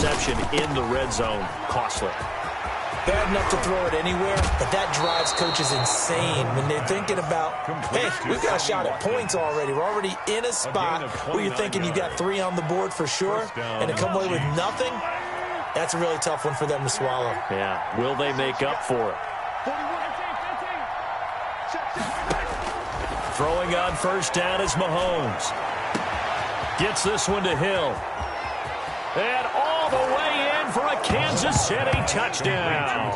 interception in the red zone. Costly. Bad enough to throw it anywhere, but that drives coaches insane when they're thinking about, hey, we've got a shot at points already. We're already in a spot where you're thinking you got 3 on the board for sure, and to come away with nothing, that's a really tough one for them to swallow. Yeah, will they make up for it? Throwing on first down is Mahomes. Gets this one to Hill. And all the way in for a Kansas City touchdown.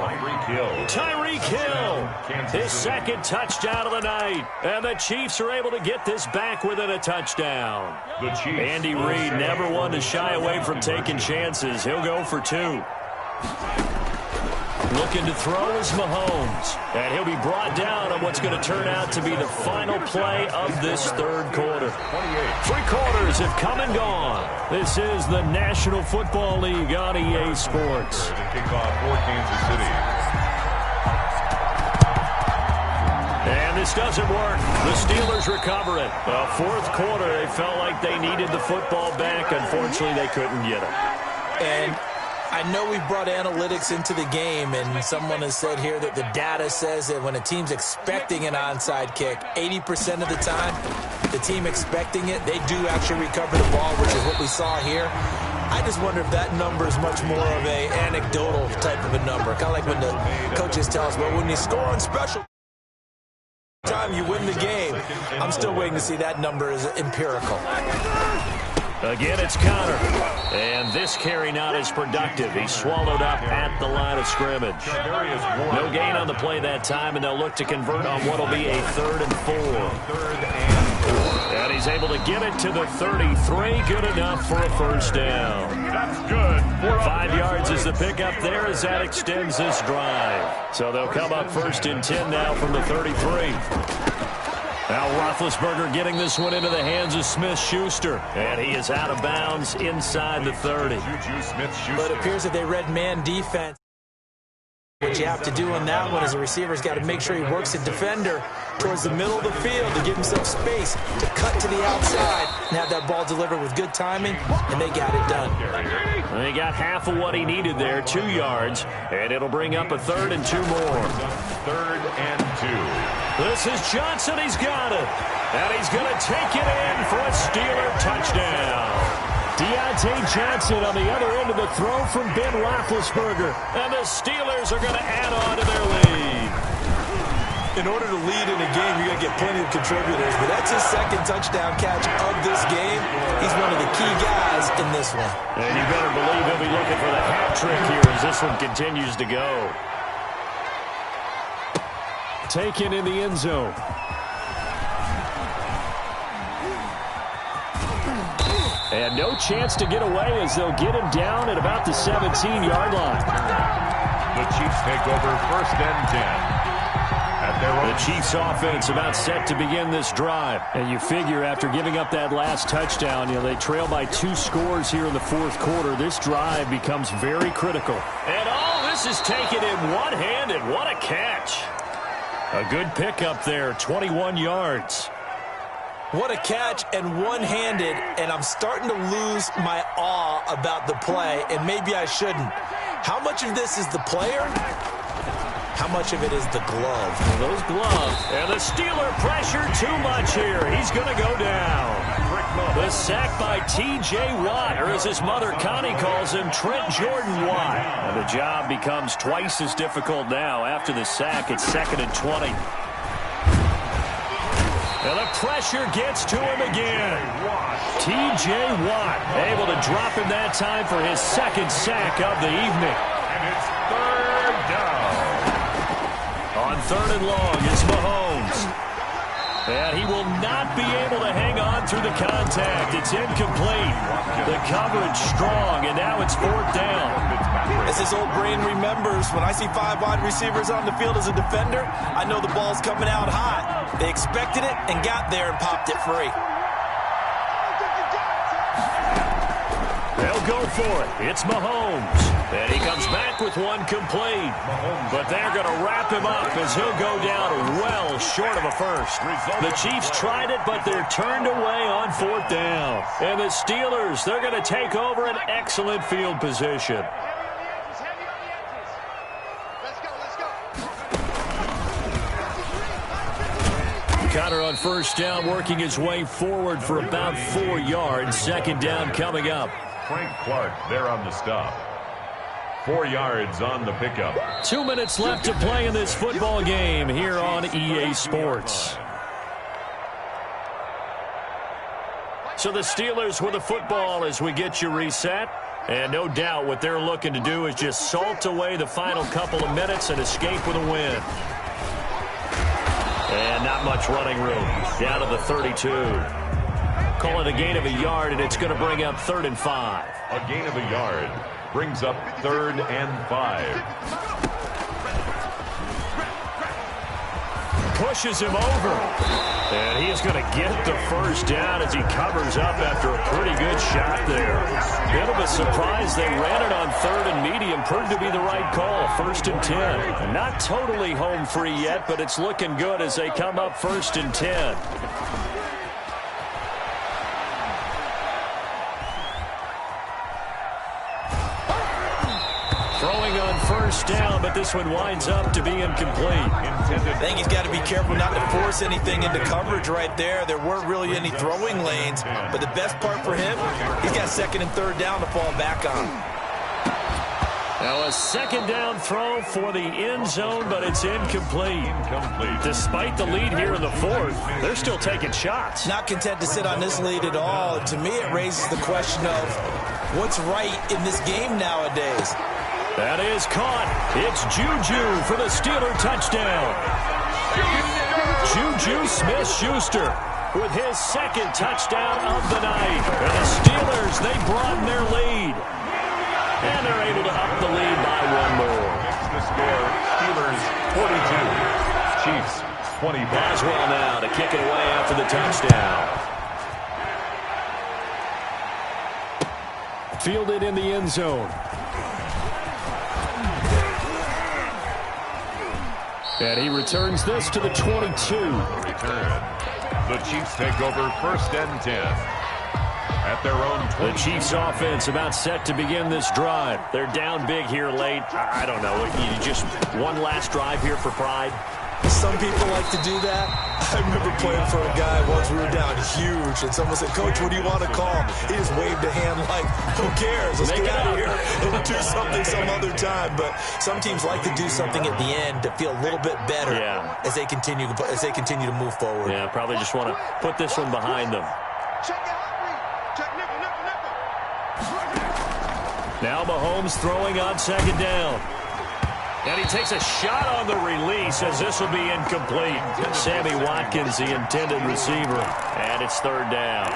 Tyreek Hill. His second touchdown of the night. And the Chiefs are able to get this back within a touchdown. Andy Reid never one to shy away from taking chances. He'll go for 2. Looking to throw is Mahomes. And he'll be brought down on what's going to turn out to be the final play of this third quarter. 3 quarters have come and gone. This is the National Football League on EA Sports. Kickoff for Kansas City. And this doesn't work. The Steelers recover it. The fourth quarter, they felt like they needed the football back. Unfortunately, they couldn't get it. And I know we've brought analytics into the game, and someone has said here that the data says that when a team's expecting an onside kick, 80% of the time, the team expecting it, they do actually recover the ball, which is what we saw here. I just wonder if that number is much more of a anecdotal type of a number, kind of like when the coaches tell us, well, when you score on special time, you win the game. I'm still waiting to see that number is empirical. Again, it's Connor. And this carry not as productive. He's swallowed up at the line of scrimmage. No gain on the play that time, and they'll look to convert on what will be a 3rd and 4. And he's able to get it to the 33. Good enough for a first down. That's good. 5 yards is the pickup there as that extends this drive. So they'll come up 1st and 10 now from the 33. Now Roethlisberger getting this one into the hands of Smith-Schuster. And he is out of bounds inside the 30. But it appears that they read man defense. What you have to do on that one is the receiver's got to make sure he works the defender towards the middle of the field to give himself space to cut to the outside and have that ball delivered with good timing, and they got it done. They got half of what he needed there, 2 yards, and it'll bring up a 3rd and 2 more. 3rd and 2. This is Johnson. He's got it. And he's going to take it in for a Steeler touchdown. Deontay Johnson on the other end of the throw from Ben Roethlisberger. And the Steelers are going to add on to their lead. In order to lead in a game, you got to get plenty of contributors. But that's his 2nd touchdown catch of this game. He's one of the key guys in this one. And you better believe he'll be looking for the hat trick here as this one continues to go. Taken in the end zone. And no chance to get away as they'll get him down at about the 17-yard line. The Chiefs take over 1st and 10. The Chiefs offense about set to begin this drive. And you figure after giving up that last touchdown, they trail by 2 scores here in the fourth quarter. This drive becomes very critical. And all this is taken in one-handed. What a catch. A good pickup there, 21 yards. What a catch and one-handed, and I'm starting to lose my awe about the play, and maybe I shouldn't. How much of this is the player? How much of it is the glove? Those gloves. And the Steeler pressure too much here. He's going to go down. The sack by T.J. Watt, or as his mother Connie calls him, Trent Jordan Watt. And the job becomes twice as difficult now after the sack. It's 2nd and 20. And the pressure gets to him again. T.J. Watt able to drop him that time for his 2nd sack of the evening. And it's 3rd down. On 3rd and long is Mahomes. And he will not be able to hang on through the contact. It's incomplete. The coverage strong, and now it's 4th down. As his old brain remembers, when I see 5 wide receivers on the field as a defender, I know the ball's coming out hot. They expected it and got there and popped it free. They'll They'll go for it. It's Mahomes. And he comes back with one complete. But they're going to wrap him up as he'll go down well short of a first. The Chiefs tried it, but they're turned away on fourth down. And the Steelers, they're going to take over an excellent field position. Connor on first down, working his way forward for about 4 yards. Second down coming up. Frank Clark there on the stop. 4 yards on the pickup. 2 minutes left to play in this football game here on EA Sports. So the Steelers with the football as we get you reset. And no doubt what they're looking to do is just salt away the final couple of minutes and escape with a win. And not much running room. Down to the 32. Call it a gain of a yard, and it's going to bring up 3rd and 5. A gain of a yard brings up 3rd and 5. Pushes him over. And he is going to get the first down as he covers up after a pretty good shot there. Bit of a surprise. They ran it on 3rd and medium. Proved to be the right call. 1st and 10. Not totally home free yet, but it's looking good as they come up 1st and 10. Throwing on first down, but this one winds up to be incomplete. I think he's got to be careful not to force anything into coverage right there. There weren't really any throwing lanes, but the best part for him, he's got 2nd and 3rd down to fall back on. Now a 2nd down throw for the end zone, but it's incomplete. Despite the lead here in the 4th, they're still taking shots. Not content to sit on this lead at all. To me, it raises the question of what's right in this game nowadays. That is caught. It's Juju for the Steeler touchdown. Juju Smith-Schuster with his 2nd touchdown of the night. And the Steelers, they broaden their lead. And they're able to up the lead by 1 more. The score, Steelers 42, Chiefs 25. Boswell now to kick it away after the touchdown. Fielded in the end zone. And he returns this to the 22. Return. The Chiefs take over 1st and 10. At their own 20. The Chiefs offense about set to begin this drive. They're down big here late. I don't know. You just one last drive here for pride. Some people like to do that. I remember playing for a guy once. We were down huge, and someone said, "Coach, what do you want to call?" He just waved a hand like, "Who cares? Let's get out of here and do something some other time." But some teams like to do something at the end to feel a little bit better as they continue to move forward. Yeah, probably just want to put this one behind them. Now Mahomes throwing on 2nd down. And he takes a shot on the release as this will be incomplete. Sammy Watkins, the intended receiver. And it's 3rd down.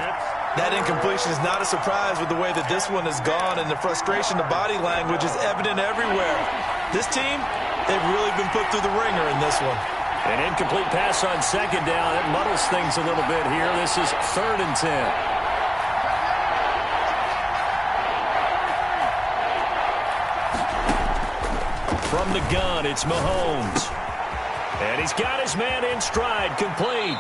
That incompletion is not a surprise with the way that this one has gone, and the frustration, the body language is evident everywhere. This team, they've really been put through the ringer in this one. An incomplete pass on 2nd down. It muddles things a little bit here. This is 3rd and 10. From the gun, it's Mahomes. And he's got his man in stride, complete.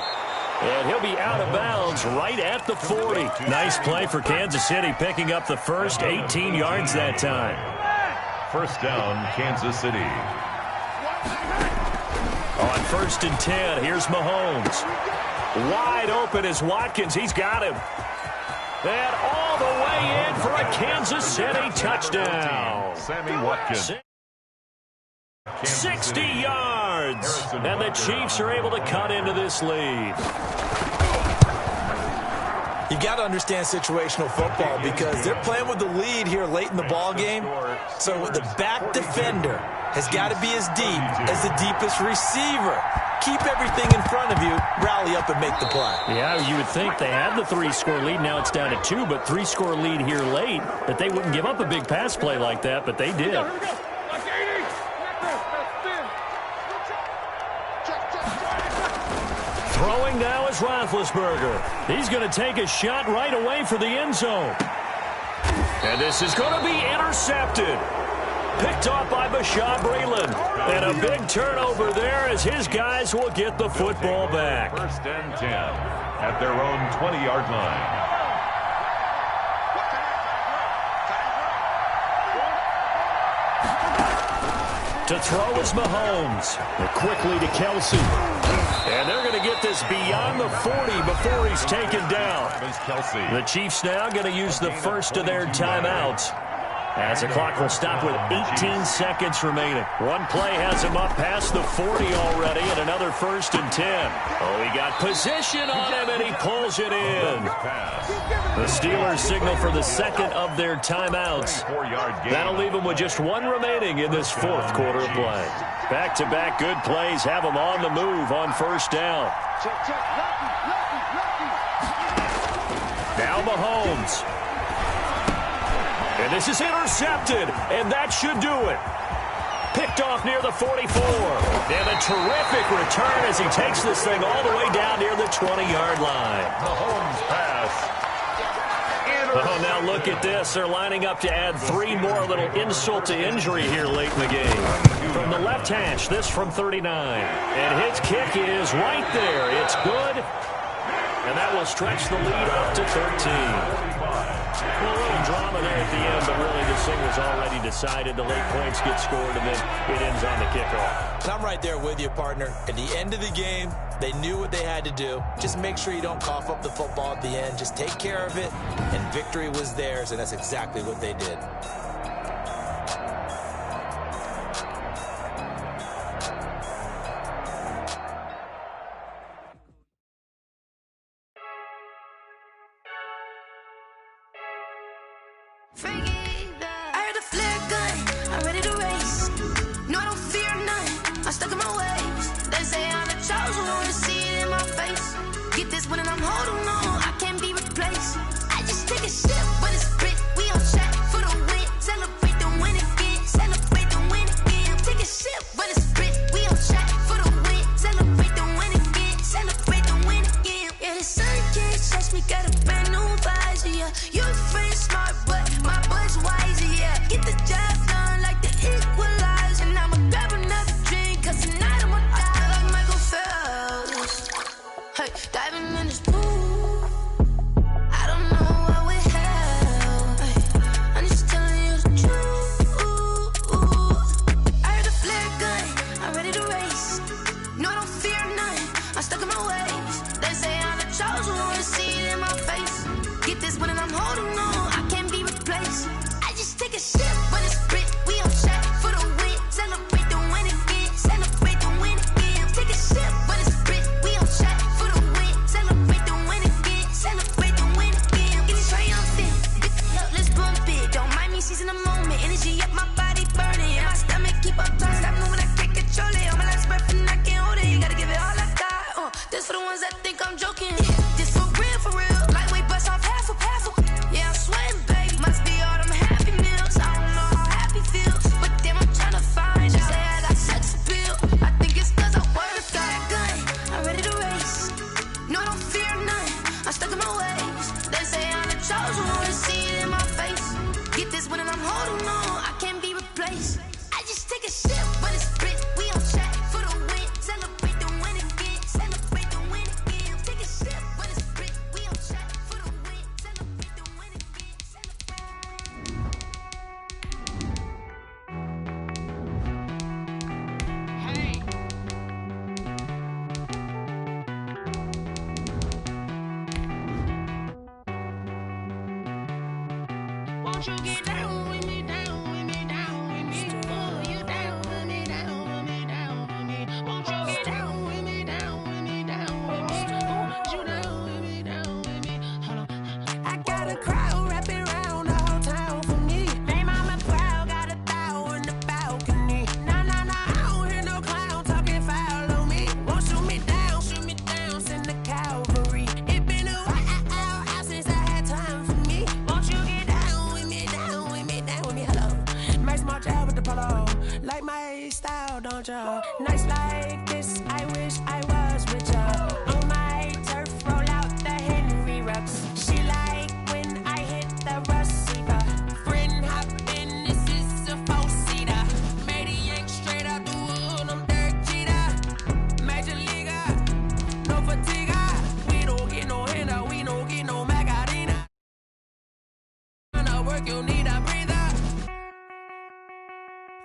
And he'll be out of bounds right at the 40. Nice play for Kansas City, picking up the first 18 yards that time. 1st down, Kansas City. On 1st and 10, here's Mahomes. Wide open is Watkins. He's got him. And all the way in for a Kansas City touchdown. Sammy Watkins. 60 yards, and the Chiefs are able to cut into this lead. You've got to understand situational football because they're playing with the lead here late in the ball game. So the back defender has got to be as deep as the deepest receiver. Keep everything in front of you, rally up and make the play. Yeah, you would think they had the 3-score lead. Now it's down to 2, but 3-score lead here late, that they wouldn't give up a big pass play like that, but they did. Throwing now is Roethlisberger. He's going to take a shot right away for the end zone. And this is going to be intercepted. Picked off by Bashaud Breeland. And a big turnover there as his guys will get the football back. First and 10 at their own 20-yard line. To throw is Mahomes. Quickly to Kelsey. And they're going to get this beyond the 40 before he's taken down. The Chiefs now going to use the first of their timeouts, as the clock will stop with 18 seconds remaining. One play has him up past the 40 already, and another first and 10. Oh, he got position on him, and he pulls it in. The Steelers signal for the second of their timeouts. That'll leave them with just one remaining in this fourth quarter of play. Back-to-back good plays have them on the move on first down. Now Mahomes. And this is intercepted, and that should do it. Picked off near the 44. And a terrific return as he takes this thing all the way down near the 20-yard line. Mahomes pass. Oh, now look at this. They're lining up to add three more. A little insult to injury here late in the game. From the left hash, this from 39. And his kick is right there. It's good. And that will stretch the lead up to 13. A little drama there at the end, but really this thing was already decided. The late points get scored, and then it ends on the kickoff. And I'm right there with you, partner. At the end of the game, they knew what they had to do. Just make sure you don't cough up the football at the end. Just take care of it, and victory was theirs, and that's exactly what they did. Nights like this, I wish I was with ya. On my turf, roll out the Henry Rux. She like when I hit the receiver.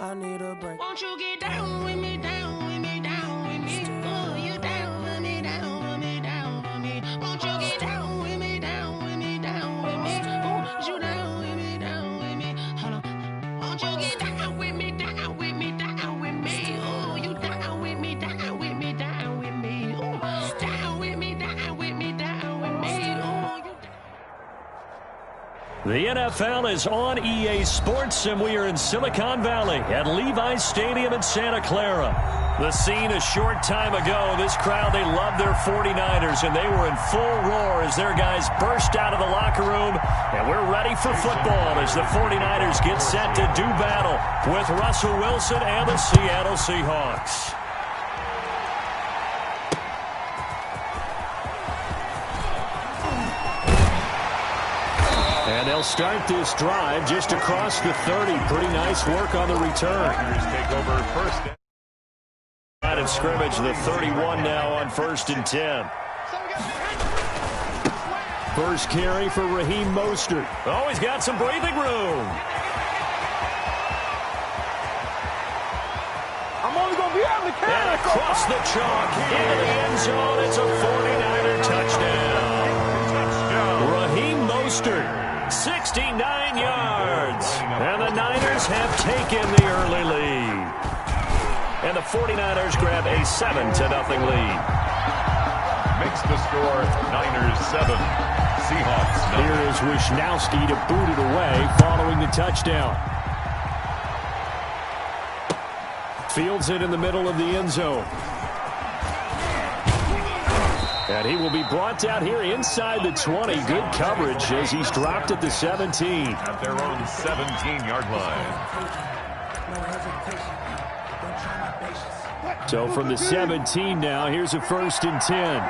I need a break. Won't you get down with me, down with me, down with me? Oh, you down with me, down with me, down with me. Won't you get down with me, down with me, down with me? Oh, you down with me, down with me? Hold on. Won't you get down with me, down with me, down with me? Oh, you down with me, down with me, down with me? Oh, down with me, down with me, down with me? Oh, you down. The NFL is on EA Sports, and we are in Silicon Valley at Levi's Stadium in Santa Clara. The scene a short time ago, this crowd, they loved their 49ers, and they were in full roar as their guys burst out of the locker room, and we're ready for football as the 49ers get set to do battle with Russell Wilson and the Seattle Seahawks. And they'll start this drive just across the 30. Pretty nice work on the return. Take over first. Out of scrimmage, the 31 now on 1st and 10. First carry for Raheem Mostert. Oh, he's got some breathing room. I'm only going to be able to carry And across the chalk, into the end zone, it's a 49er touchdown. Raheem Mostert. 69 yards. And the Niners have taken the early lead. And the 49ers grab a 7-0 lead. Makes the score Niners 7, Seahawks 9. Here is Wishnowski to boot it away following the touchdown. Fields it in the middle of the end zone. And he will be brought down here inside the 20. Good coverage as he's dropped at the 17. At their own 17-yard line. So from the 17 now, here's a 1st and 10.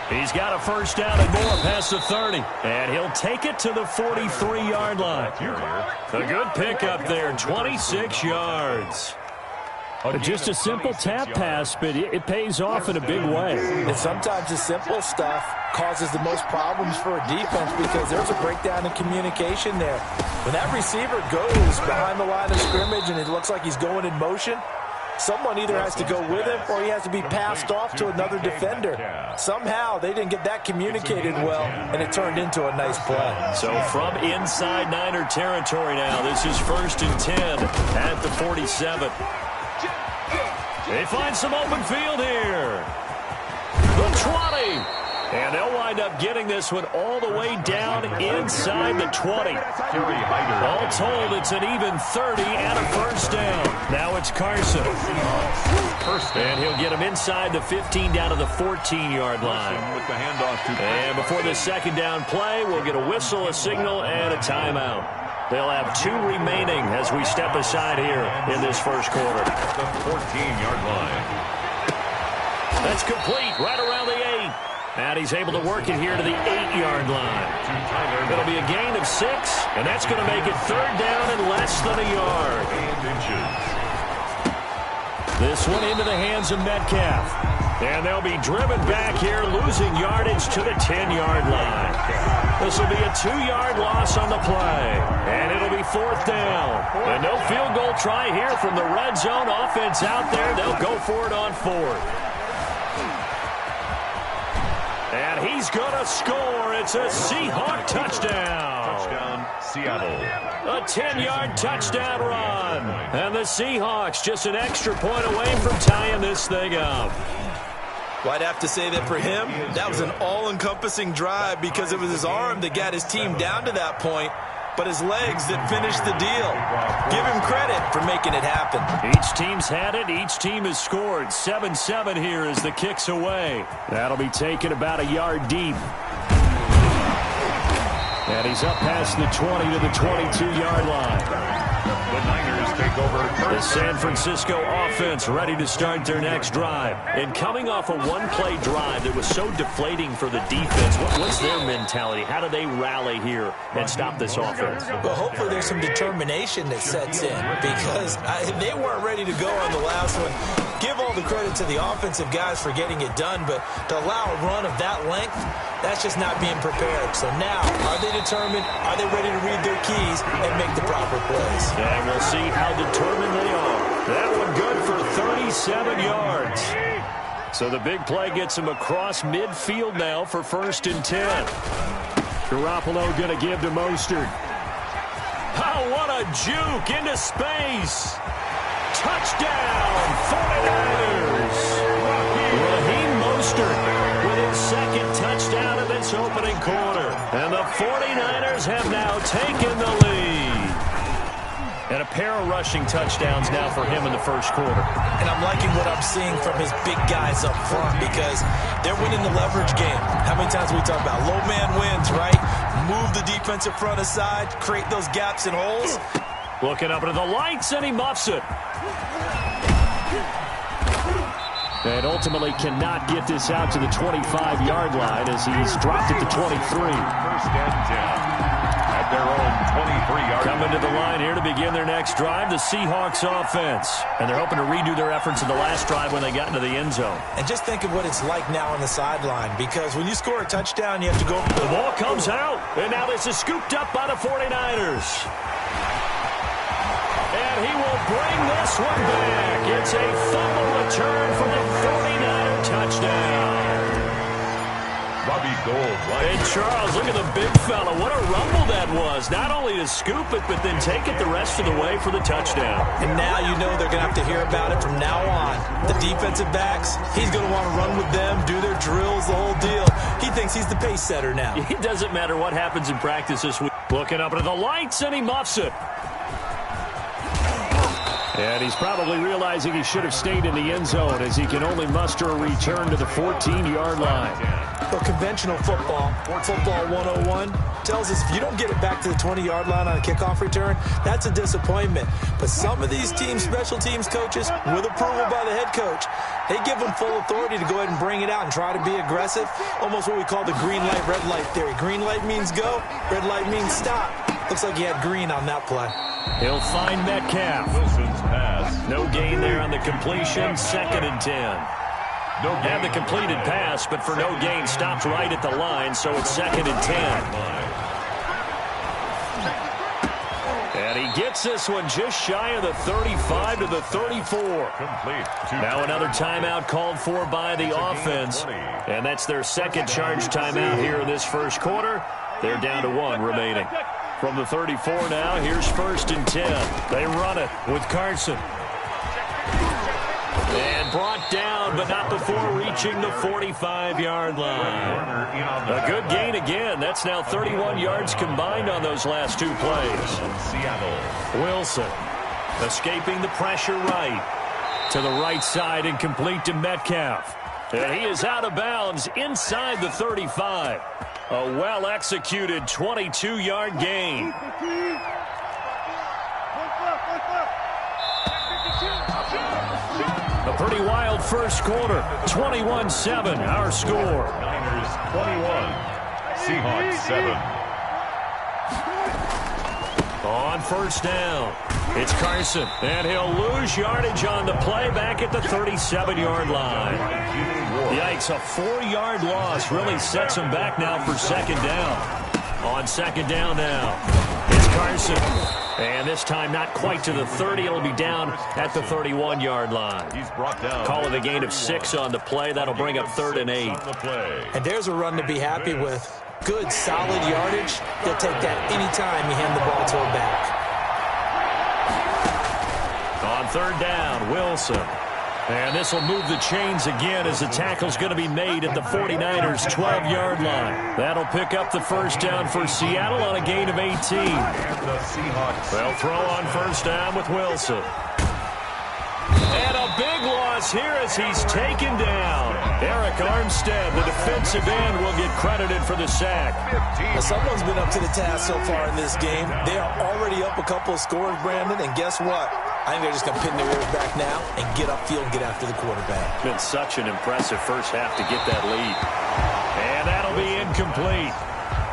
He's got a first down and more past the 30. And he'll take it to the 43-yard line. A good pickup there, 26 yards. Just a simple tap pass, but it pays off in a big way. And sometimes the simple stuff causes the most problems for a defense because there's a breakdown in communication there. When that receiver goes behind the line of scrimmage and it looks like he's going in motion, someone either has to go with him or he has to be passed off to another defender. Somehow they didn't get that communicated well, and it turned into a nice play. So from inside Niner territory now, this is 1st and 10 at the 47. They find some open field here. The 20. And they'll wind up getting this one all the way down inside the 20. All told, it's an even 30 and a first down. Now it's Carson. And he'll get him inside the 15 down to the 14-yard line. With the handoff to And before the second down play, we'll get a whistle, a signal, and a timeout. They'll have 2 remaining as we step aside here in this first quarter. the 14-yard line. That's complete right around the 8. And he's able to work it here to the 8-yard line. It'll be a gain of 6, and that's going to make it 3rd down and less than a yard. 8 inches. This one into the hands of Metcalf. And they'll be driven back here, losing yardage to the 10-yard line. This will be a 2-yard loss on the play. And it'll be 4th down. And no field goal try here from the red zone offense out there. They'll go for it on 4th. And he's going to score. It's a Seahawk touchdown. Touchdown, Seattle. A 10-yard touchdown run. And the Seahawks just an extra point away from tying this thing up. Well, I'd have to say that for him, that was an all-encompassing drive because it was his arm that got his team down to that point, but his legs that finished the deal. Give him credit for making it happen. Each team's had it. Each team has scored. 7-7 here as the kick's away. That'll be taken about a yard deep. And he's up past the 20 to the 22-yard line. The Niners take over The first. San Francisco offense ready to start their next drive. And coming off a one-play drive that was so deflating for the defense, what's their mentality? How do they rally here and stop this offense? Well, hopefully there's some determination that sets in because they weren't ready to go on the last one. Give all the credit to the offensive guys for getting it done, but to allow a run of that length, that's just not being prepared. So now, are they determined? Are they ready to read their keys and make the proper plays? And we'll see how determined they are. That one good for 37 yards. So the big play gets him across midfield now for 1st and 10. Garoppolo going to give to Mostert. Oh, what a juke into space. Touchdown, 49ers. Raheem Mostert with his 2nd touchdown of this opening quarter. And the 49ers have now taken the lead. And a pair of rushing touchdowns now for him in the 1st quarter. And I'm liking what I'm seeing from his big guys up front because they're winning the leverage game. How many times we talk about low man wins, right? Move the defensive front aside, create those gaps and holes. Looking up into the lights, and he muffs it. And ultimately cannot get this out to the 25-yard line as he's dropped it to 23. 1st and 10. At their own 23-yard. Coming to the line here to begin their next drive, the Seahawks offense. And they're hoping to redo their efforts in the last drive when they got into the end zone. And just think of what it's like now on the sideline, because when you score a touchdown, you have to go. The ball comes out, and now this is scooped up by the 49ers. And he will bring this one back. It's a fumble return for the 49er touchdown. Robbie Gould. Hey, Charles, look at the big fella. What a rumble that was. Not only to scoop it, but then take it the rest of the way for the touchdown. And now you know they're going to have to hear about it from now on. The defensive backs, he's going to want to run with them, do their drills, the whole deal. He thinks he's the pace setter now. It doesn't matter what happens in practice this week. Looking up into the lights, and he muffs it. And he's probably realizing he should have stayed in the end zone as he can only muster a return to the 14-yard line. Well, conventional football 101, tells us if you don't get it back to the 20-yard line on a kickoff return, that's a disappointment. But some of these teams, special teams coaches, with approval by the head coach, they give them full authority to go ahead and bring it out and try to be aggressive. Almost what we call the green light, red light theory. Green light means go, red light means stop. Looks like he had green on that play. He'll find Metcalf. Wilson's pass. No gain there on the completion. 2nd and 10. No gain. Have the completed pass, but for no gain, stopped right at the line, so it's 2nd and 10. And he gets this one just shy of the 35 to the 34. Complete. Now another timeout called for by the offense. And that's their 2nd charge timeout here in this 1st quarter. They're down to 1 remaining. From the 34 now, here's 1st and 10. They run it with Carson. And brought down, but not before reaching the 45-yard line. A good gain again. That's now 31 yards combined on those last 2 plays. Seattle. Wilson escaping the pressure right. To the right side and complete to Metcalf. And he is out of bounds inside the 35. A well-executed 22-yard gain. A pretty wild 1st quarter. 21-7, our score. Niners 21. Seahawks 7. On 1st down, it's Carson. And he'll lose yardage on the play back at the 37-yard line. Yikes, a 4-yard loss really sets him back now for 2nd down. On 2nd down now, it's Carson. And this time not quite to the 30. It'll be down at the 31-yard line. He's brought down. Call it a gain of 6 on the play. That'll bring up 3rd and 8. And there's a run to be happy with. Good, solid yardage. They'll take that anytime you hand the ball to a back. On 3rd down, Wilson. And this will move the chains again as the tackle's going to be made at the 49ers' 12-yard line. That'll pick up the 1st down for Seattle on a gain of 18. They'll throw on 1st down with Wilson. And a big loss here as he's taken down. Eric Armstead, the defensive end, will get credited for the sack. Now, someone's been up to the task so far in this game. They are already up a couple of scores, Brandon, and guess what? I think they're just going to pin their ears back now and get upfield and get after the quarterback. Been such an impressive first half to get that lead. And that'll be incomplete.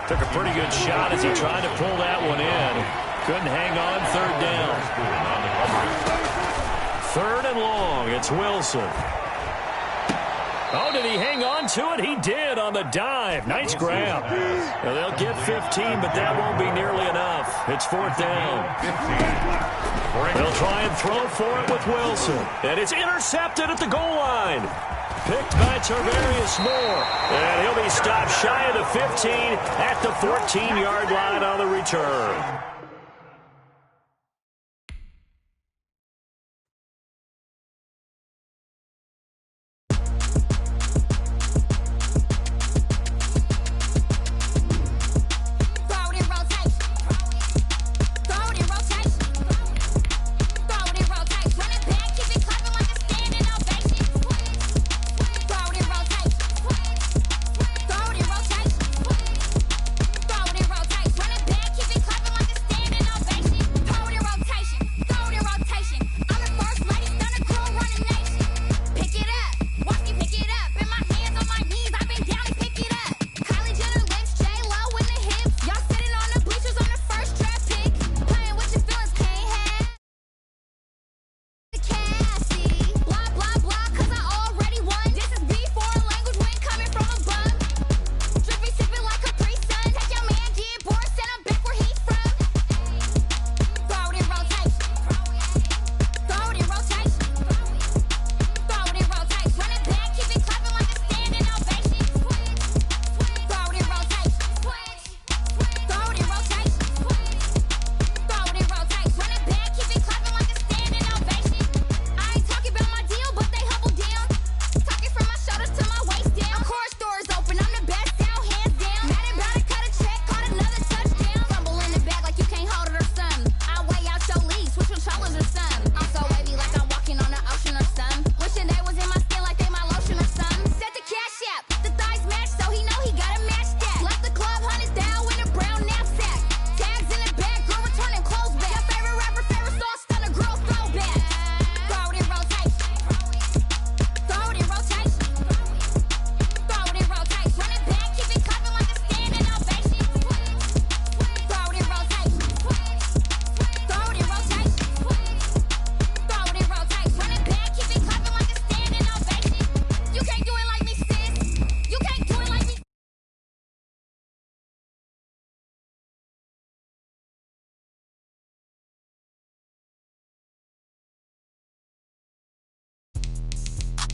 Took a pretty good shot as he tried to pull that one in. Couldn't hang on 3rd down. 3rd and long. It's Wilson. Oh, did he hang on to it? He did on the dive. Nice grab. Now, they'll get 15, but that won't be nearly enough. It's 4th down. They'll try and throw for it with Wilson. And it's intercepted at the goal line. Picked by Tarvarius Moore. And he'll be stopped shy of the 15 at the 14-yard line on the return.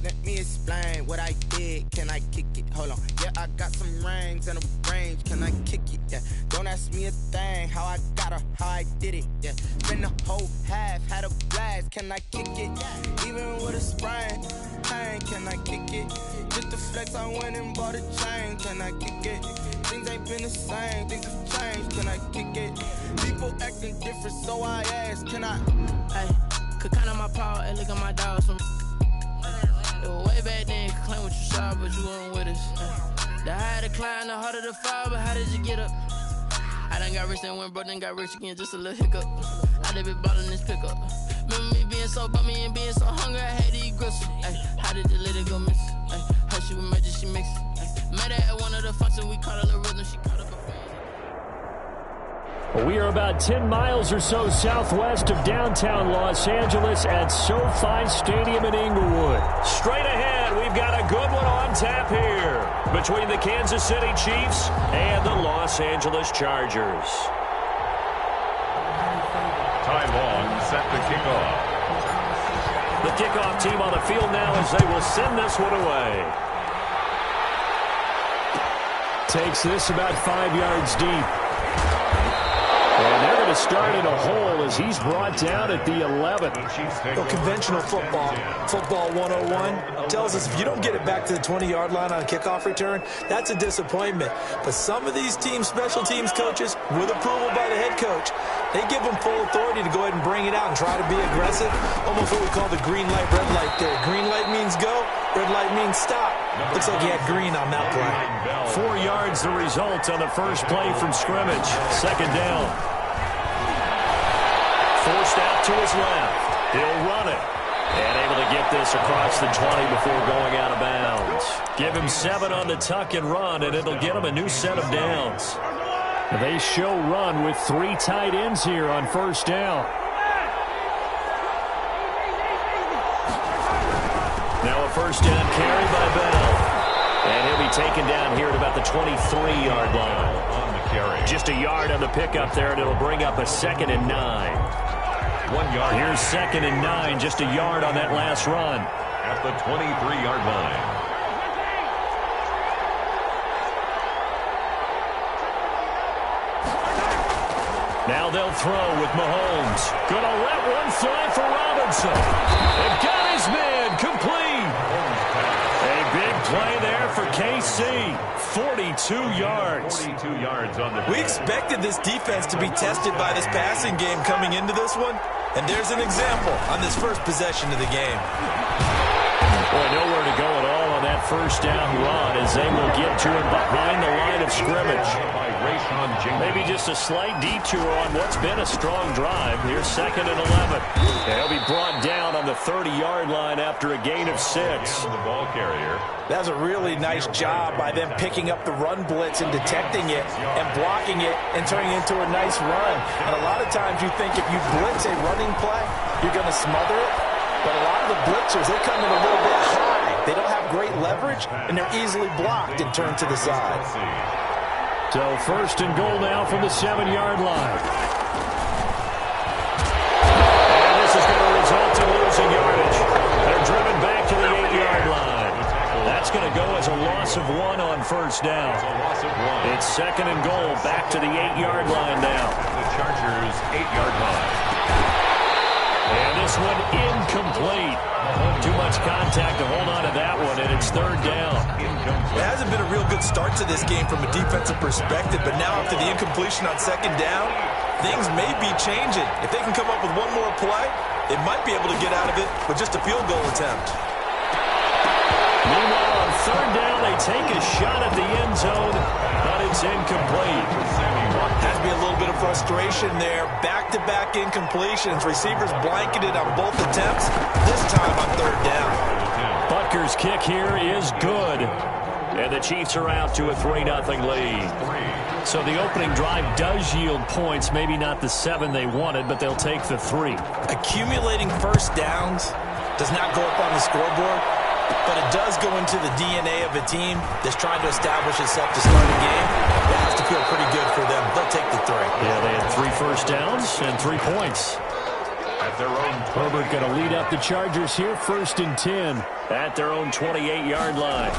Let me explain what I did. Can I kick it? Hold on. Yeah, I got some rings and a range. Can I kick it? Yeah. Don't ask me a thing. How I got her, how I did it. Yeah. Spent the whole half, had a blast. Can I kick it? Yeah. Even with a sprain, pain. Can I kick it? Just to flex, I went and bought a chain. Can I kick it? Things ain't been the same. Things have changed. Can I kick it? People acting different, so I asked. Can I? Hey, could count on my power and look at my dogs from. It was way back then, could claim what you saw, but you weren't with us. The higher the climb, the harder the fall, but how did you get up? I done got rich and went broke, then got rich again, just a little hiccup. I done been bought in this pickup. Remember me being so bummy and being so hungry, I had to eat gristle. Ay, how did the lady go miss? Ay, how she was magic, she mixed. Met her at one of the functions, we caught a little rhythm, she caught up a friend. We are about 10 miles or so southwest of downtown Los Angeles at SoFi Stadium in Inglewood. Straight ahead, we've got a good one on tap here between the Kansas City Chiefs and the Los Angeles Chargers. Ty Long set the kickoff. The kickoff team on the field now as they will send this one away. Takes this about 5 yards deep. And they're going to start in a hole as he's brought down at the 11. Conventional football, football 101, tells us if you don't get it back to the 20-yard line on a kickoff return, that's a disappointment. But some of these teams, special teams coaches, with approval by the head coach, they give them full authority to go ahead and bring it out and try to be aggressive. Almost what we call the green light, red light there. Green light means go, red light means stop. Looks like he had green on that play. 4 yards the result on the first play from scrimmage. Second down. Forced out to his left. He'll run it. And able to get this across the 20 before going out of bounds. Give him 7 on the tuck and run, and it'll get him a new set of downs. They show run with 3 tight ends here on first down. first down carry by Bell. And he'll be taken down here at about the 23-yard line. On the carry. Just a yard on the pickup there, and it'll bring up a 2nd and 9. 1 yard. Here's 2nd and 9, just a yard on that last run. At the 23-yard line. Now they'll throw with Mahomes. Gonna let one fly for Robinson. They've got his man complete. A big play there for KC. 42 yards. 42 yards on the We expected this defense to be tested by this passing game coming into this one. And there's an example on this first possession of the game. Boy, nowhere to go at all on that first down run as they will get to him behind the line of scrimmage. Maybe just a slight detour on what's been a strong drive. Here's 2nd and 11. They'll be brought down on the 30-yard line after a gain of 6. The ball carrier. That's a really nice job by them picking up the run blitz and detecting it and blocking it and turning it into a nice run. And a lot of times you think if you blitz a running play, you're going to smother it. But a lot of the blitzers, they come in a little bit high. They don't have great leverage, and they're easily blocked and turned to the side. So 1st and goal now from the 7-yard line. And this is going to result in losing yardage. They're driven back to the 8-yard line. That's going to go as a loss of 1 on first down. It's 2nd and goal, back to the 8-yard line now. The Chargers' 8-yard line. And this one incomplete. Too much contact to hold on to that one, and it's 3rd down. It hasn't been a real good start to this game from a defensive perspective, but now after the incompletion on 2nd down, things may be changing. If they can come up with one more play, they might be able to get out of it with just a field goal attempt. Meanwhile, on 3rd down, they take a shot at the end zone, but it's incomplete. Has to be a little bit of frustration there. Back-to-back incompletions. Receivers blanketed on both attempts, this time on 3rd down. Butker's kick here is good. And the Chiefs are out to a 3-0 lead. So the opening drive does yield points. Maybe not the 7 they wanted, but they'll take the 3. Accumulating first downs does not go up on the scoreboard, but it does go into the DNA of a team that's trying to establish itself to start a game. That has to feel pretty good for them. They'll take the 3. Yeah, they had 3 first downs and 3 points. At their own Herbert going to lead up the Chargers here, 1st and 10 at their own 28-yard line.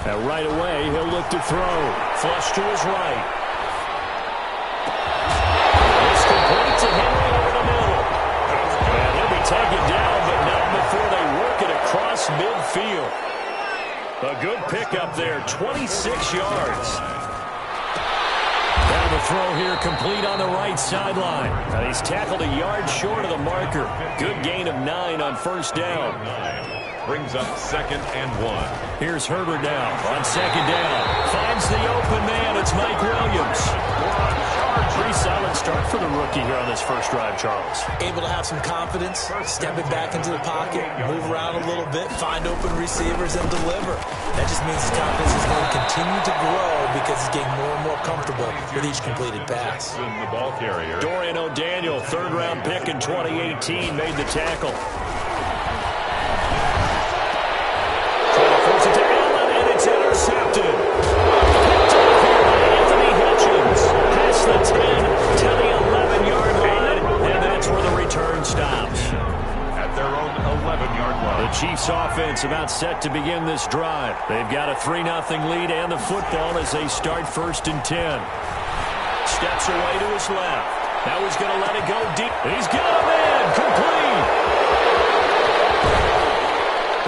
Now right away, he'll look to throw. Flush to his right. It's complete to Henry over the middle. And he'll be taken down, but not before they work it across midfield. A good pickup there, 26 yards. Down the throw here, complete on the right sideline. Now he's tackled a yard short of the marker. Good gain of 9 on first down. brings up 2nd and 1. Here's Herbert now on 2nd down. Finds the open man. It's Mike Williams. Pretty solid start for the rookie here on this first drive, Charles. Able to have some confidence, stepping back into the pocket, move around a little bit, find open receivers, and deliver. That just means his confidence is going to continue to grow because he's getting more and more comfortable with each completed pass. The ball carrier. Dorian O'Daniel, third-round pick in 2018, made the tackle. Trying to force it to Allen, and it's intercepted. Picked up here by Anthony Hitchens. Past the 10 to the 11-yard line, and that's where the return stops. At their own 11-yard line. The Chiefs offense about set to begin this drive. They've got a 3-0 lead and the football as they start 1st and 10. Steps away to his left. Now he's going to let it go deep. He's got a man complete.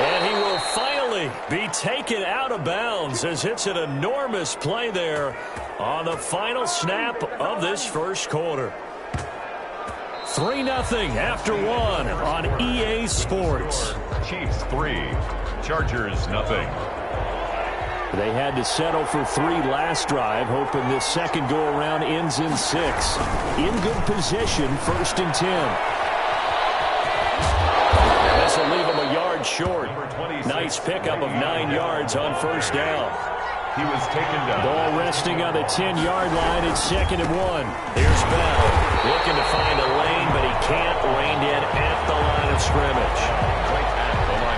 And he will finally be taken out of bounds as it's an enormous play there on the final snap of this first quarter. 3-0 after 1 on EA Sports. Chiefs 3, Chargers nothing. They had to settle for 3 last drive, hoping this second go-around ends in 6. In good position, 1st and 10. This will leave him a yard short. Nice pickup of 9 yards on 1st down. He was taken down. Ball resting on the 10-yard line. It's 2nd and 1. Here's Bell looking to find a lane, but he can't. Reined in at the line of scrimmage.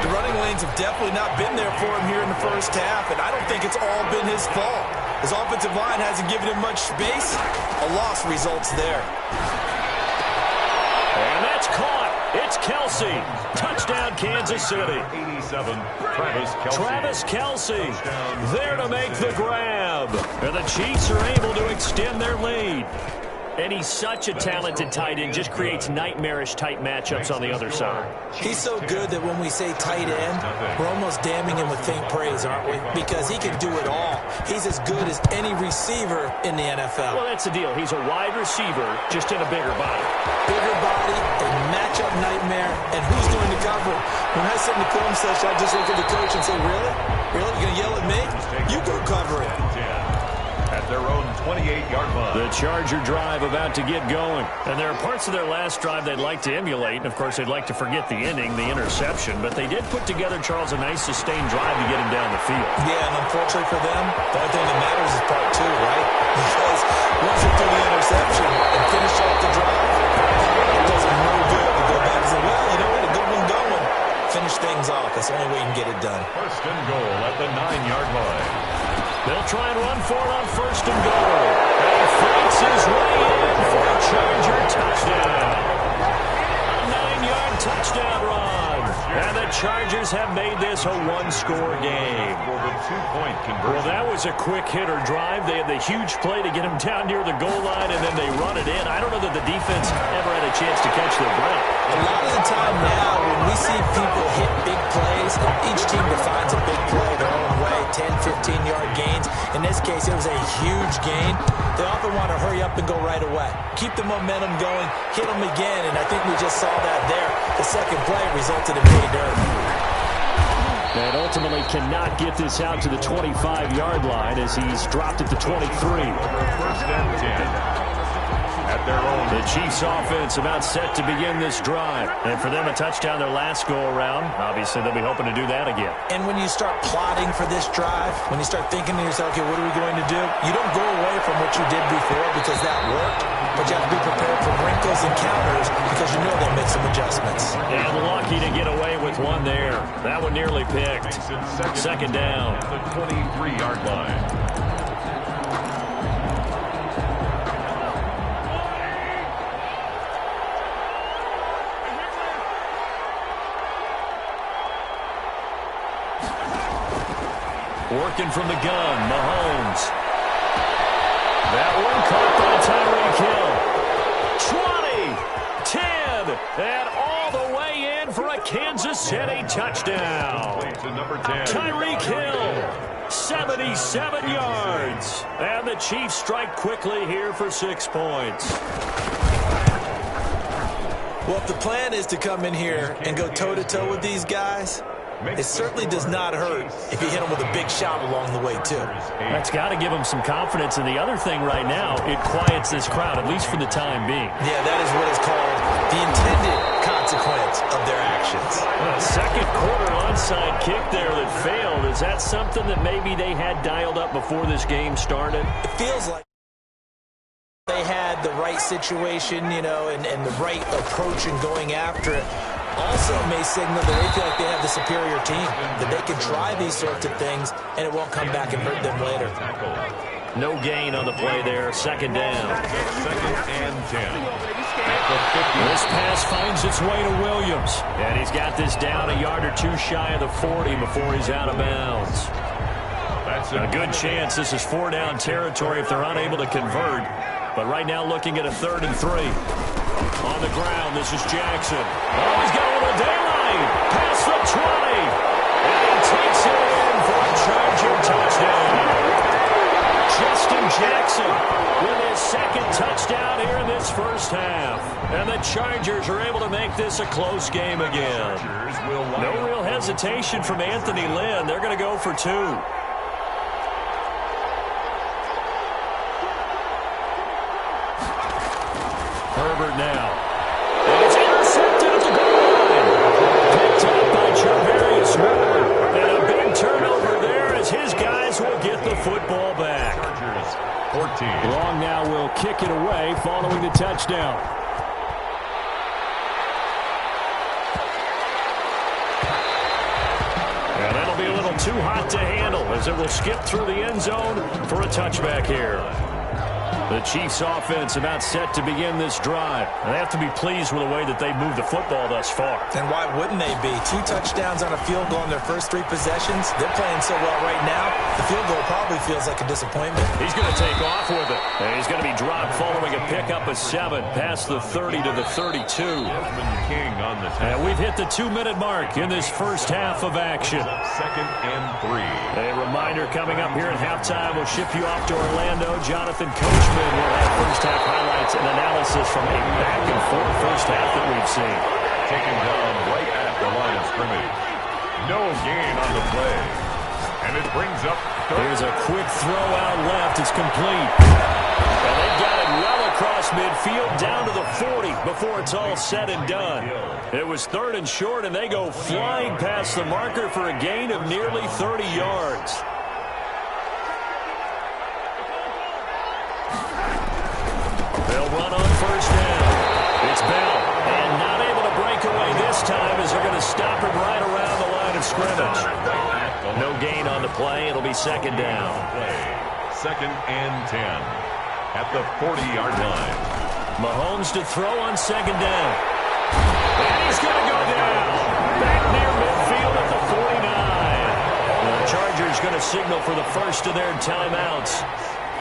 The running lanes have definitely not been there for him here in the first half, and I don't think it's all been his fault. His offensive line hasn't given him much space. A loss results there. And that's caught. It's Kelsey. Touchdown, Kansas City. 87, Travis Kelce. There to make the grab. And the Chiefs are able to extend their lead. And he's such a talented tight end, just creates nightmarish-type matchups on the other side. He's so good that when we say tight end, we're almost damning him with faint praise, aren't we? Because he can do it all. He's as good as any receiver in the NFL. Well, that's the deal. He's a wide receiver, just in a bigger body. Bigger body, a matchup nightmare, and who's going to cover it? When I sit in the film session, I just look at the coach and say, really? Really? You're going to yell at me? You go cover it. At their own 28-yard line. The Charger drive about to get going. And there are parts of their last drive they'd like to emulate. And, of course, they'd like to forget the inning, the interception. But they did put together, Charles, a nice sustained drive to get him down the field. Yeah, and unfortunately for them, the only thing that matters is part two, right? Because once they threw the interception and finish off the drive, it doesn't no good to go back and say, well, you know what, a good one going. Finish things off. That's the only way you can get it done. First and goal at the 9-yard line. They'll try and run for it on first and goal. And he fights his way in for a Charger touchdown. A 9-yard touchdown run. And the Chargers have made this a one-score game. For the 2-point conversion. Well, that was a quick hitter drive. They had the huge play to get him down near the goal line, and then they run it in. I don't know that the defense ever had a chance to catch their breath. A lot of the time now, when we see people hit big plays, each team defines a big play their own way, 10, 15-yard gains. In this case, it was a huge gain. They often want to hurry up and go right away. Keep the momentum going, hit them again, and I think we just saw that there. The second play resulted in pay dirt. And ultimately cannot get this out to the 25-yard line as he's dropped at the 23. First and 10. At their own. The Chiefs offense about set to begin this drive. And for them, a touchdown their last go-around. Obviously, they'll be hoping to do that again. And when you start plotting for this drive, when you start thinking to yourself, okay, what are we going to do? You don't go away from what you did before because that worked, but you have to be prepared for wrinkles and counters because you know they'll make some adjustments. And lucky to get away with one there. That one nearly picked. Second down. At the 23-yard line. Working from the gun, Mahomes. That one caught by Tyreek Hill. 20, 10, and all the way in for a Kansas City touchdown. Tyreek Hill, 77 yards. And the Chiefs strike quickly here for 6 points. Well, if the plan is to come in here and go toe-to-toe with these guys, it certainly does not hurt if you hit them with a big shot along the way, too. That's got to give them some confidence. And the other thing right now, it quiets this crowd, at least for the time being. Yeah, that is what is called the intended consequence of their actions. A second quarter onside kick there that failed. Is that something that maybe they had dialed up before this game started? It feels like they had the right situation, you know, and the right approach in going after it. Also may signal that they feel like they have the superior team, that they can try these sorts of things, and it won't come back and hurt them later. No gain on the play there. Second down. Second and 10. This pass finds its way to Williams, and he's got this down a yard or two shy of the 40 before he's out of bounds. That's a good chance this is 4-down territory if they're unable to convert. But right now looking at a 3rd and 3. On the ground, this is Jackson. Oh, he's got a little daylight. Past the 20. And he takes it in for a Charger touchdown. Justin Jackson with his second touchdown here in this first half. And the Chargers are able to make this a close game again. No real hesitation from Anthony Lynn. They're going to go for 2. Herbert now. And it's intercepted at the goal line. Picked up by Charvarius Ward. And a big turnover there as his guys will get the football back. 14. Long now will kick it away following the touchdown. football too hot to handle as it will skip through the end zone for a touchback here. The Chiefs offense about set to begin this drive. They have to be pleased with the way that they moved the football thus far. And why wouldn't they be? 2 touchdowns on a field goal in their first 3 possessions. They're playing so well right now, the field goal probably feels like a disappointment. He's going to take off with it. And he's going to be dropped following a pickup of 7 past the 30 to the 32. King on the tackle. And we've hit the 2-minute mark in this first half of action. 2nd and 3. A reminder coming up here at halftime. We'll ship you off to Orlando. Jonathan Coachman will have first half highlights and analysis from a back-and-forth first half that we've seen. Taken down right at the line of scrimmage. No gain on the play. And it brings up third. Here's a quick throw out left. It's complete. And they've got it well across midfield down to the 40 before it's all said and done. It was 3rd and short, and they go flying past the marker for a gain of nearly 30 yards. They'll run on first down. It's Bell, and not able to break away this time as they're going to stop him right around the line of scrimmage. No gain on the play. It'll be 2nd down. 2nd and 10 at the 40-yard line. Mahomes to throw on 2nd down. And he's going to go down. Back near midfield at the 49. The Chargers going to signal for the first of their timeouts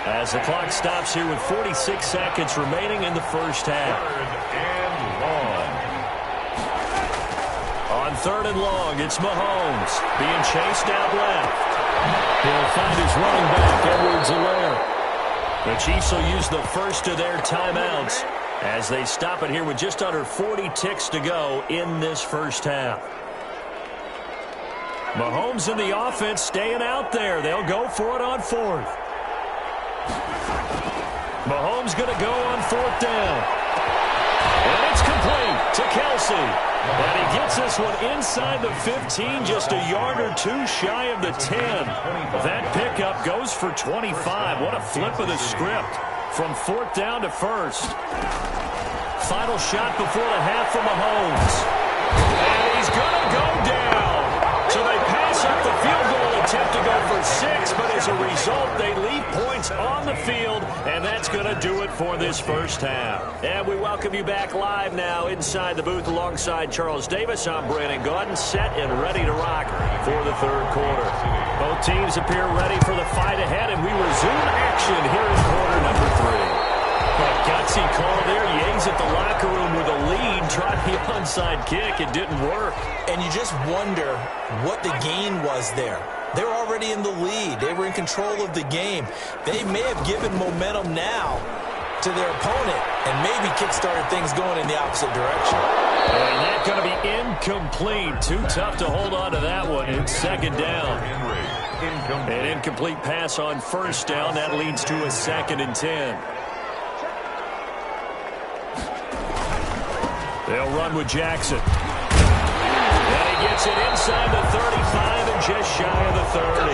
as the clock stops here with 46 seconds remaining in the first half. 3rd and long. On 3rd and long, it's Mahomes being chased out left. He'll find his running back, Edwards-Helaire. The Chiefs will use the first of their timeouts as they stop it here with just under 40 ticks to go in this first half. Mahomes and the offense staying out there. They'll go for it on 4th. Mahomes going to go on 4th down. And it's complete to Kelsey. And he gets this one inside the 15, just a yard or 2 shy of the 10. That pickup goes for 25. What a flip of the script from 4th down to 1st. Final shot before the half for Mahomes. And he's going to go down. So they pass up the field goal attempt to go for 6, but as a result, they leave points on the field, and that's going to do it for this first half. And we welcome you back live now inside the booth alongside Charles Davis. I'm Brandon Gaudin, set and ready to rock for the 3rd quarter. Both teams appear ready for the fight ahead, and we resume action here in quarter number 3. A gutsy call there. Yangs at the locker room with a lead. Tried the onside kick. It didn't work. And you just wonder what the gain was there. They were already in the lead. They were in control of the game. They may have given momentum now to their opponent and maybe kickstarted things going in the opposite direction. And that's going to be incomplete. Too tough to hold on to that one. It's 2nd down. An incomplete pass on 1st down. That leads to a 2nd and 10. They'll run with Jackson. And he gets it inside the 35 and just shy of the 30.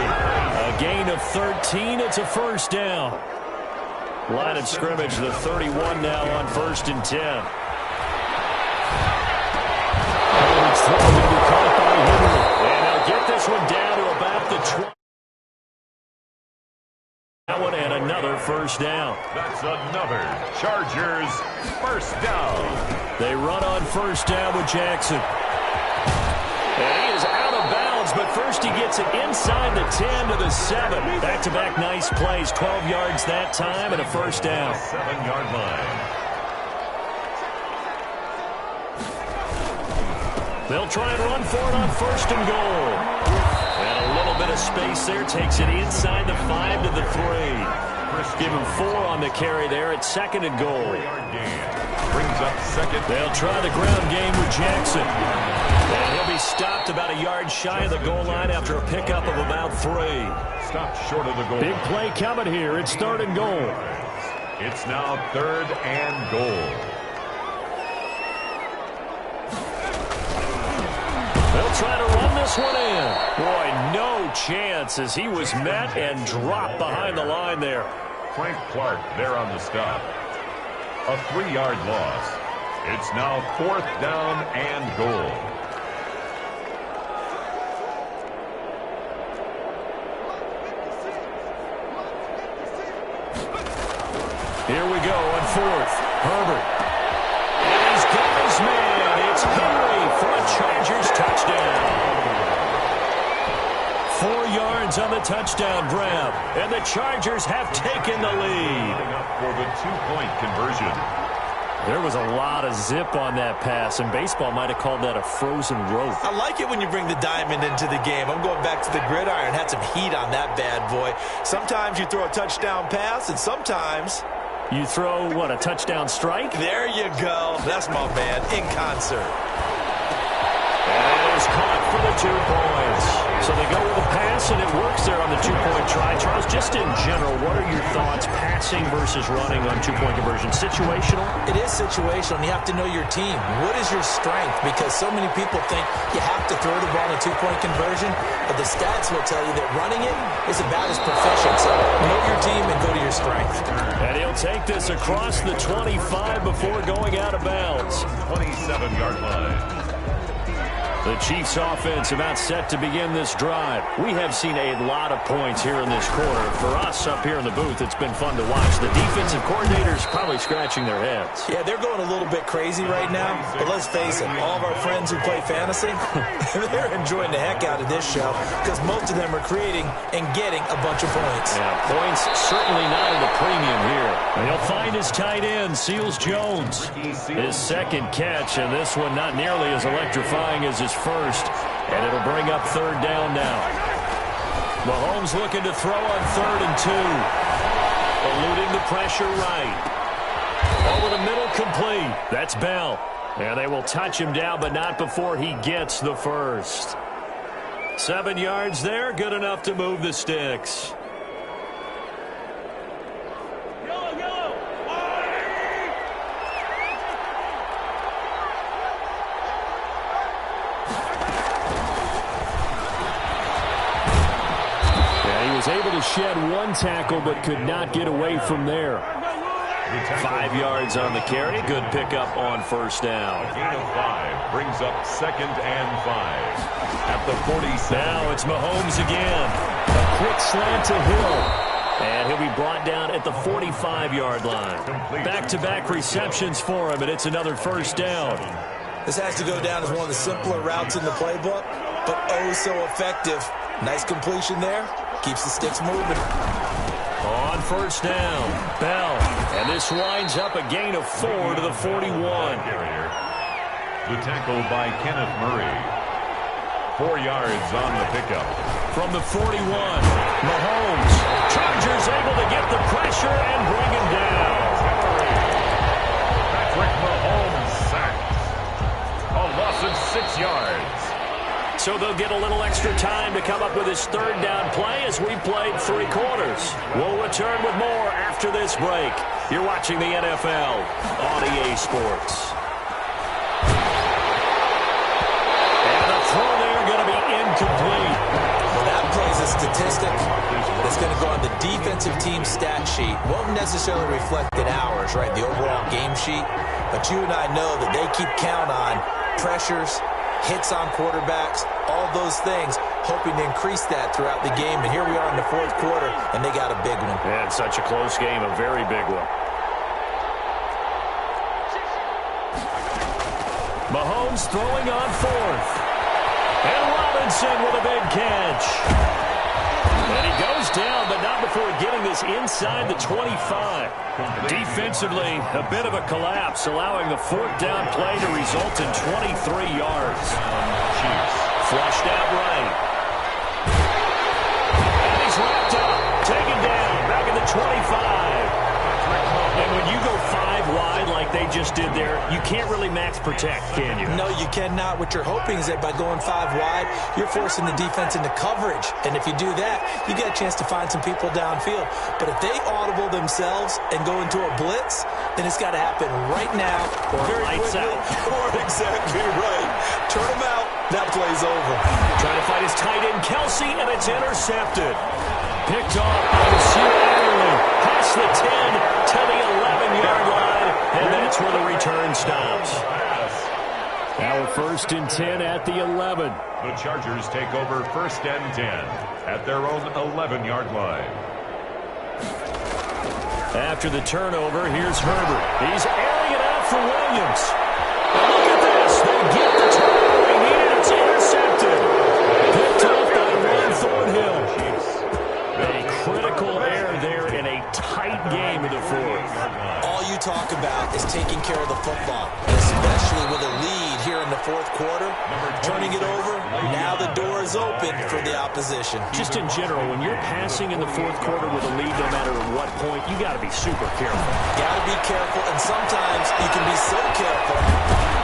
A gain of 13. It's a 1st down. Line of scrimmage, the 31 now on 1st and 10. It's thrown to be caught by Henry. And they'll get this one down to about the 20. That one and another 1st down. That's another Chargers 1st down. They run on 1st down with Jackson. And he is out of bounds, but first he gets it inside the 10 to the 7. Back-to-back nice plays, 12 yards that time and a 1st down. 7-yard line. They'll try and run for it on 1st and goal. And a little bit of space there takes it inside the 5 to the 3. Give him 4 on the carry there at 2nd and goal. Brings up 2nd. They'll try the ground game with Jackson. And he'll be stopped about a yard shy of the goal line after a pickup of about 3. Stopped short of the goal. Big play coming here. It's 3rd and goal. It's now 3rd and goal. They'll try to run this one in. Boy, no chance as he was met and dropped behind the line there. Frank Clark there on the stop. A 3-yard loss. It's now 4th down and goal. Here we go on fourth. Herbert. And he's got his man. It's Henry for a Chargers touchdown. 4 yards on the touchdown grab. And the Chargers have taken the lead. For the two-point conversion. There was a lot of zip on that pass, and baseball might have called that a frozen rope. I like it when you bring the diamond into the game. I'm going back to the gridiron. Had some heat on that bad boy. Sometimes you throw a touchdown pass, and sometimes you throw, what, a touchdown strike? There you go. That's my man, in concert. And it is caught for the 2 points. So they go with a pass, and it works there on the 2-point try. Charles, just in general, what are your thoughts, passing versus running on 2-point conversion? Situational? It is situational, and you have to know your team. What is your strength? Because so many people think you have to throw the ball in a 2-point conversion, but the stats will tell you that running it is about as proficient. So know your team and go to your strength. And he'll take this across the 25 before going out of bounds. 27-yard line. The Chiefs offense about set to begin this drive. We have seen a lot of points here in this quarter. For us up here in the booth, it's been fun to watch. The defensive coordinators probably scratching their heads. Yeah, they're going a little bit crazy right now. But let's face it, all of our friends who play fantasy, they're enjoying the heck out of this show because most of them are creating and getting a bunch of points. Yeah, points certainly not at a premium here. And he'll find his tight end, Seals Jones. His second catch, and this one not nearly as electrifying as his first, and it'll bring up third down now. Mahomes looking to throw on 3rd and 2. Eluding the pressure right. Over the middle, complete. That's Bell. And they will touch him down, but not before he gets the first. 7 yards there, good enough to move the sticks. Was able to shed 1 tackle, but could not get away from there. 5 yards on the carry. Good pickup on first down. A gain of 5 brings up 2nd and 5 at the 47. Now it's Mahomes again. A quick slant to Hill. And he'll be brought down at the 45-yard line. Back-to-back receptions for him, and it's another first down. This has to go down as one of the simpler routes in the playbook, but oh so effective. Nice completion there. Keeps the sticks moving. On first down, Bell. And this winds up a gain of 4 to the 41. The tackle by Kenneth Murray. 4 yards on the pickup. From the 41, Mahomes. Chargers able to get the pressure and bring him down. Patrick Mahomes sacked. A loss of 6 yards. So they'll get a little extra time to come up with his third down play as we played 3 quarters. We'll return with more after this break. You're watching the NFL on EA Sports. And the throw there going to be incomplete. Well, that plays a statistic that's going to go on the defensive team stat sheet. Won't necessarily reflect in ours, right, the overall game sheet. But you and I know that they keep count on pressures, hits on quarterbacks, all those things, hoping to increase that throughout the game. And here we are in the 4th quarter, and they got a big one. And such a close game, a very big one. Mahomes throwing on 4th. And Robinson with a big catch. And he goes down, but not before getting this inside the 25. Defensively, a bit of a collapse, allowing the 4th down play to result in 23 yards. Flushed out right. And he's wrapped up, taken down, back at the 25. And when you go 5 wide like they just did there, you can't really max protect, can you? No, you cannot. What you're hoping is that by going 5 wide, you're forcing the defense into coverage. And if you do that, you get a chance to find some people downfield. But if they audible themselves and go into a blitz, then it's got to happen right now. Or lights out. Or exactly right. Turn them out. That play's over. Trying to fight his tight end, Kelsey, and it's intercepted. Picked off by Adderley. Past the 10 to the 11-yard line, and that's where the return stops. Now 1st and 10 at the 11. The Chargers take over 1st and 10 at their own 11-yard line. After the turnover, here's Herbert. He's airing it out for Williams. And look at this. They get the turnover they need. It's intercepted. Picked off by Ron Thornhill. A critical error there in a tight game in the fourth. All you talk about is taking care of the football, especially with a lead here in the fourth quarter. Turning it over, now the door is open for the opposition. Just in general, when you're passing in the fourth quarter with a lead, no matter at what point, you got to be super careful. Got to be careful, and sometimes you can be so careful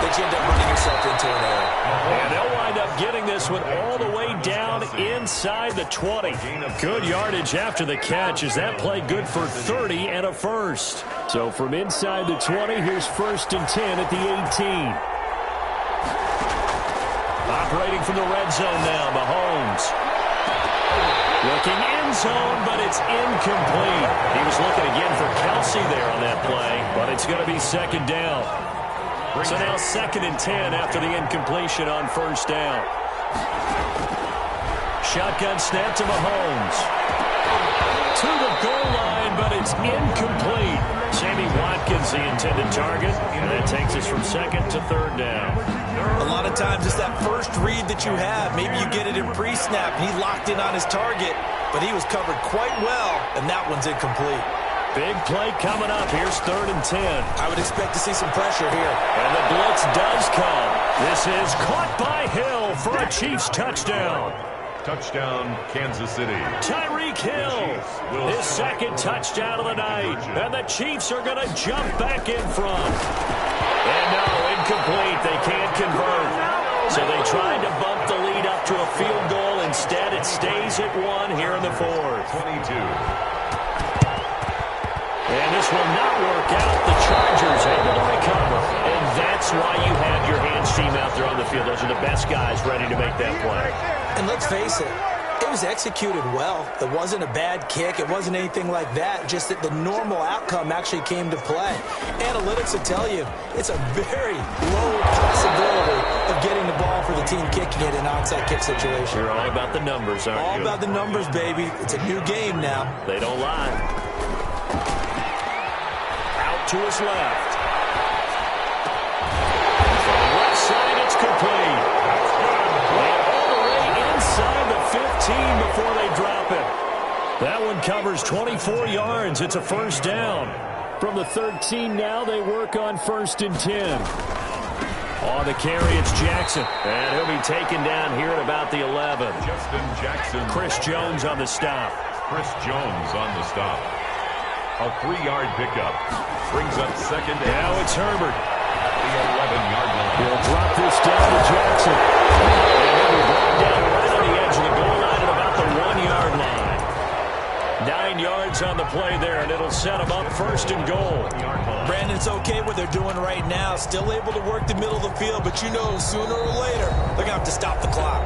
that you end up running yourself into an error. And they'll wind up getting this one all the way down inside the 20. Good yardage after the catch. Is that play good for 30 and a first? So from inside the 20, here's 1st and 10 at the 18. Operating from the red zone now, Mahomes. Looking end zone, but it's incomplete. He was looking again for Kelsey there on that play, but it's going to be 2nd down. So now 2nd and 10 after the incompletion on 1st down. Shotgun snap to Mahomes. To the goal line, but it's incomplete. Sammy Watkins, the intended target, and that takes us from 2nd to 3rd down. A lot of times it's that first read that you have. Maybe you get it in pre-snap, and he locked in on his target, but he was covered quite well, and that one's incomplete. Big play coming up. Here's 3rd and 10. I would expect to see some pressure here. And the blitz does come. This is caught by Hill for a Chiefs touchdown. Touchdown, Kansas City. Tyreek Hill, his 2nd touchdown of the night. And the Chiefs are going to jump back in front. And no, incomplete. They can't convert. So they tried to bump the lead up to a field goal. Instead, it stays at 1 here in the 4th. 22. And this will not work out. The Chargers able to recover. And that's why you have your hands team out there on the field. Those are the best guys ready to make that play. And let's face it, it was executed well. It wasn't a bad kick. It wasn't anything like that. Just that the normal outcome actually came to play. Analytics will tell you it's a very low possibility of getting the ball for the team kicking it in an onside kick situation. You're all about the numbers, aren't you? All about the numbers, baby. It's a new game now. They don't lie. Out to his left. From the left side, it's complete. All the way inside the 15 before they drop it. That one covers 24 yards. It's a 1st down. From the 13 now, they work on 1st and 10. On the carry, it's Jackson. And he'll be taken down here at about the 11. Justin Jackson. Chris Jones on the stop. Chris Jones on the stop. A 3-yard pickup. Brings up 2nd down. Now it's Herbert. The 11-yard line. He'll drop this down to Jackson. And he'll be brought down right on the edge of the goal line at about the 1-yard line. 9 yards on the play there, and it'll set them up 1st and goal. Brandon, it's okay what they're doing right now. Still able to work the middle of the field, but you know sooner or later they're going to have to stop the clock.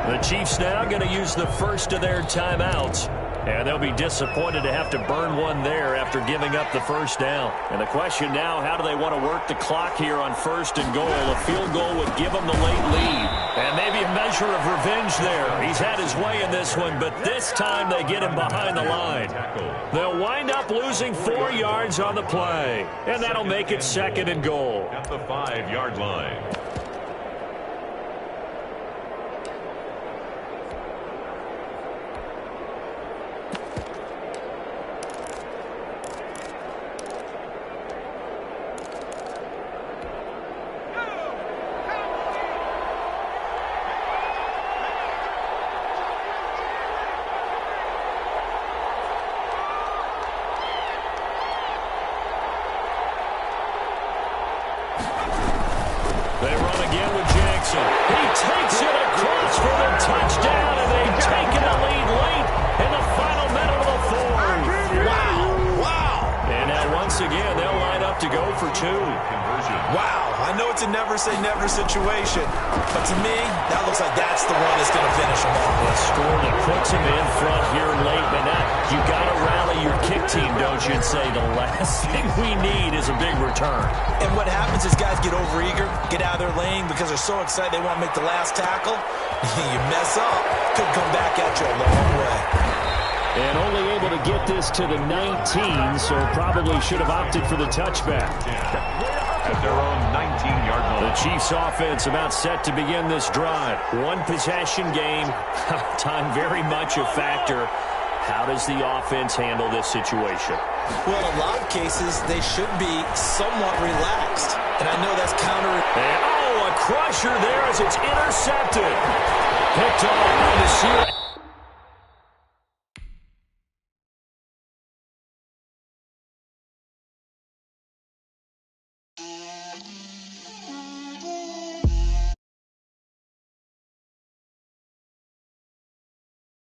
The Chiefs now going to use the first of their timeouts. And they'll be disappointed to have to burn one there after giving up the 1st down. And the question now, how do they want to work the clock here on 1st and goal? A field goal would give them the late lead. And maybe a measure of revenge there. He's had his way in this one, but this time they get him behind the line. They'll wind up losing 4 yards on the play. And that'll make it 2nd and goal. At the 5-yard line. They run again with Jackson. He takes it across for the touchdown, and they've taken the lead late in the final minute of the 4th. Wow. And now once again, they'll line up to go for 2. Conversion. Wow. I know it's a never-say-never situation, but to me, that looks like that's the one that's going to finish them off. A score that puts him in front here late, but now you got to rally your kick team, don't you, and say the last thing we need is a big return. And what happens is guys get overeager, get out of their lane because they're so excited they want to make the last tackle. You mess up, could come back at you a long way. And only able to get this to the 19, so probably should have opted for the touchback. At their own 19-yard line. The Chiefs offense about set to begin this drive. One possession game, time very much a factor. How does the offense handle this situation? Well, in a lot of cases, they should be somewhat relaxed. And I know that's counter. And, a crusher there as it's intercepted. Picked off on the seal.